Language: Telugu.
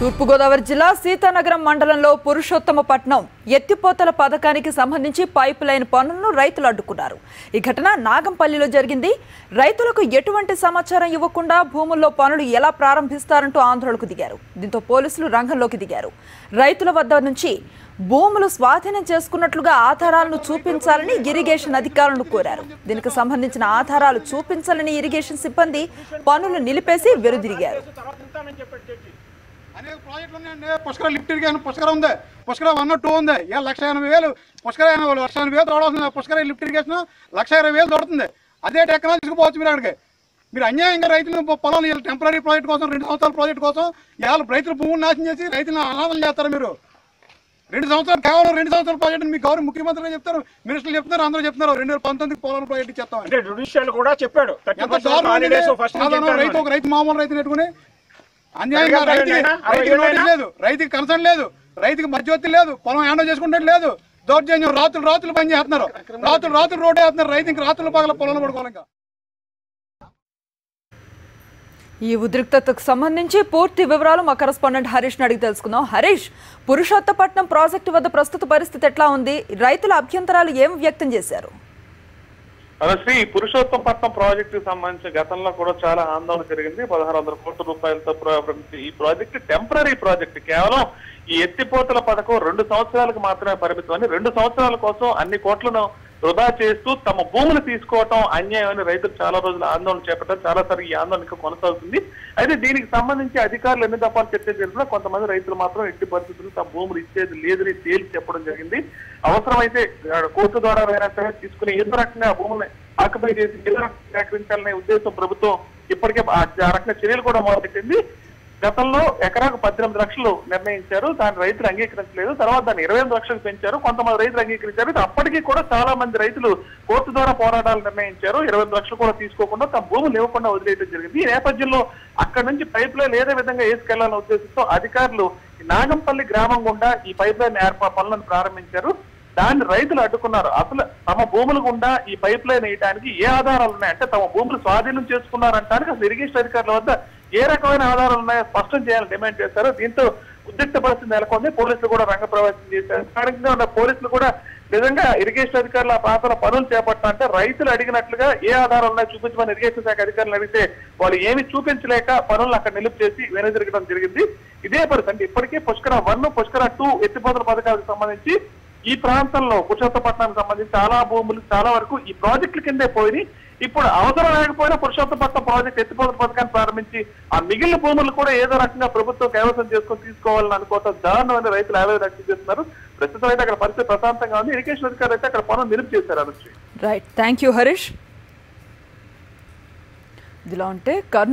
తూర్పుగోదావరి జిల్లా సీతానగరం మండలంలో పురుషోత్తమపట్నం ఎత్తిపోతల పథకానికి సంబంధించి పైప్ లైన్ పనులను రైతులు అడ్డుకున్నారు. ఈ ఘటన నాగంపల్లిలో జరిగింది. రైతులకు ఎటువంటి సమాచారం ఇవ్వకుండా భూముల్లో పనులు ఎలా ప్రారంభిస్తారంటూ ఆందోళనకు దిగారు. దీంతో పోలీసులు రంగంలోకి దిగారు. రైతుల వద్ద నుంచి భూములు స్వాధీనం చేసుకున్నట్లుగా ఆధారాలను చూపించాలని ఇరిగేషన్ అధికారులను కోరారు. దీనికి సంబంధించిన ఆధారాలు చూపించాలని ఇరిగేషన్ సిబ్బంది పనులు నిలిపేసి వెనుదిరిగారు. అనేక ప్రాజెక్టులు ఉన్నాయండి. పుష్కర లిఫ్ట్ ఇరిగేషన్ పుష్కర ఉంది, పుష్కర 1 2 ఉంది. 1,80,000 పుష్కర 1,80,000 తోడవుతుంది. పుష్కర లిఫ్ట్ ఇరిగేషన్ 1,20,000 తోడుతుంది. అదే టెక్నాలజీ తీసుకుపోవచ్చు మీరు అక్కడికి. మీరు అన్యాయంగా రైతులు పొలం టెంపరీ ప్రాజెక్ట్ కోసం 2 సంవత్సరాల ప్రాజెక్ట్ కోసం ఇవాళ రైతులు భూములు నాశనం చేసి రైతులను అనాథం చేస్తారు. మీరు 2 సంవత్సరాలు కేవలం 2 సంవత్సరాల ప్రాజెక్ట్ మీ గౌరవ ముఖ్యమంత్రి చెప్తారు, మినిస్టర్లు చెప్తారు, అందరూ చెప్తున్నారు 2019 పోలం ప్రాజెక్ట్ చేస్తాం. రైతు ఒక రైతు మామూలు రైతు నెట్టుకుని అన్యాయంగా రైతుకి నోటీస్ లేదు, రైతుకి కన్సర్న్ లేదు, రైతుకి మధ్యవర్తి లేదు, పొలం హ్యాండ్ చేసుకుంటే లేదు. దౌర్జన్యం రాత్రులు పని చేస్తున్నారు, రాత్రులు రోడ్డు వేస్తున్నారు. రైతు ఇంకా రాత్రులు పగల పొలంలో పడుకోవాలి. ఇంకా ఈ ఉద్రిక్తతకు సంబంధించి పూర్తి వివరాలు మా కరెస్పాండెంట్ హరీష్ అడిగి తెలుసుకుందాం. హరీష్, పురుషోత్తపట్నం ప్రాజెక్టు వద్ద ప్రస్తుత పరిస్థితి ఎట్లా ఉంది? రైతుల అభ్యంతరాలు ఏం వ్యక్తం చేశారు? శ్రీ పురుషోత్తపట్నం ప్రాజెక్టు సంబంధించి గతంలో కూడా చాలా ఆందోళన జరిగింది. 1,600 కోట్ల రూపాయలతో ఈ ప్రాజెక్టు టెంపరీ ప్రాజెక్టు, కేవలం ఈ ఎత్తిపోతల పథకం 2 సంవత్సరాలకు మాత్రమే పరిమితం అని 2 సంవత్సరాల కోసం అన్ని కోట్లను వృధా చేస్తూ తమ భూములు తీసుకోవటం అన్యాయం అని రైతులు చాలా రోజులు ఆందోళన చేపట్టారు. చాలా సార్లు ఈ ఆందోళన ఇంకా కొనసాగుతుంది. అయితే దీనికి సంబంధించి అధికారులు ఎన్ని దఫాలు చర్చ జరిగినా కొంతమంది రైతులు మాత్రం ఎట్టి పరిస్థితులు తమ భూములు ఇచ్చేది లేదని తేల్చి చెప్పడం జరిగింది. అవసరమైతే కోర్టు ద్వారా అయినా సరే తీసుకుని ఏదో రకంగా భూముల్ని ఆక్యుపై చేసి ఏదో రకంగా సేకరించాలనే ఉద్దేశం ప్రభుత్వం ఇప్పటికే ఆ రకంగా చర్యలు కూడా మొదలెట్టింది. గతంలో ఎకరాకు 18 లక్షలు నిర్ణయించారు, దాన్ని రైతులు అంగీకరించలేదు. తర్వాత దాన్ని 28 లక్షలకు పెంచారు, కొంతమంది రైతులు అంగీకరించారు. అప్పటికీ కూడా చాలా మంది రైతులు కోర్టు ద్వారా పోరాటాలు నిర్ణయించారు. 28 లక్షలు కూడా తీసుకోకుండా తమ భూములు ఇవ్వకుండా వదిలేయడం జరిగింది. ఈ నేపథ్యంలో అక్కడి నుంచి పైప్ లైన్ ఏదే విధంగా వేసుకెళ్లాలనే ఉద్దేశంతో అధికారులు నాగంపల్లి గ్రామం గుండా ఈ పైప్ లైన్ పనులను ప్రారంభించారు. దాన్ని రైతులు అడ్డుకున్నారు. అసలు తమ భూముల గుండా ఈ పైప్ లైన్ వేయడానికి ఏ ఆధారాలు ఉన్నాయంటే తమ భూములు స్వాధీనం చేసుకున్నారంటానికి అసలు ఇరిగేషన్ అధికారుల వద్ద ఏ రకమైన ఆధారాలు ఉన్నాయో స్పష్టం చేయాలని డిమాండ్ చేశారు. దీంతో ఉద్రిక్త పరిస్థితి నెలకొంది. పోలీసులు కూడా రంగప్రవేశం చేశారు. స్థానికంగా ఉన్న పోలీసులు కూడా నిజంగా ఇరిగేషన్ అధికారులు ఆ ప్రాంతంలో పనులు చేపట్టాలంటే రైతులు అడిగినట్లుగా ఏ ఆధారాలు ఉన్నాయో చూపించమని ఇరిగేషన్ శాఖ అధికారులు అడిగితే వాళ్ళు ఏమి చూపించలేక పనులను అక్కడ నిలుపు చేసి వెనుదిరగడం జరిగింది. ఇదే పరిస్థితి అంటే ఇప్పటికే పుష్కర 1, పుష్కర 2 ఎత్తిపోతల పథకాలకు సంబంధించి ఈ ప్రాంతంలో పురుషోత్తపట్నానికి సంబంధించి చాలా భూములు చాలా వరకు ఈ ప్రాజెక్టుల కిందే పోయి ఇప్పుడు అవసరం లేకపోయినా పురుషోత్తపట్నం ప్రాజెక్ట్ ఎత్తిపోతల పథకాన్ని ప్రారంభించి ఆ మిగిలిన భూములు కూడా ఏదో రకంగా ప్రభుత్వం కైవసం చేసుకొని తీసుకోవాలని అనుకోవటం దారుణమైన రైతులు ఆవేదన వ్యక్తం చేస్తున్నారు. ప్రస్తుతం అయితే అక్కడ పరిస్థితి ప్రశాంతంగా ఉంది. ఇరిగేషన్ అధికారులు అయితే అక్కడ పనులు నిలుపు చేశారు. Right, thank you Harish. ఇదిలా ఉంటే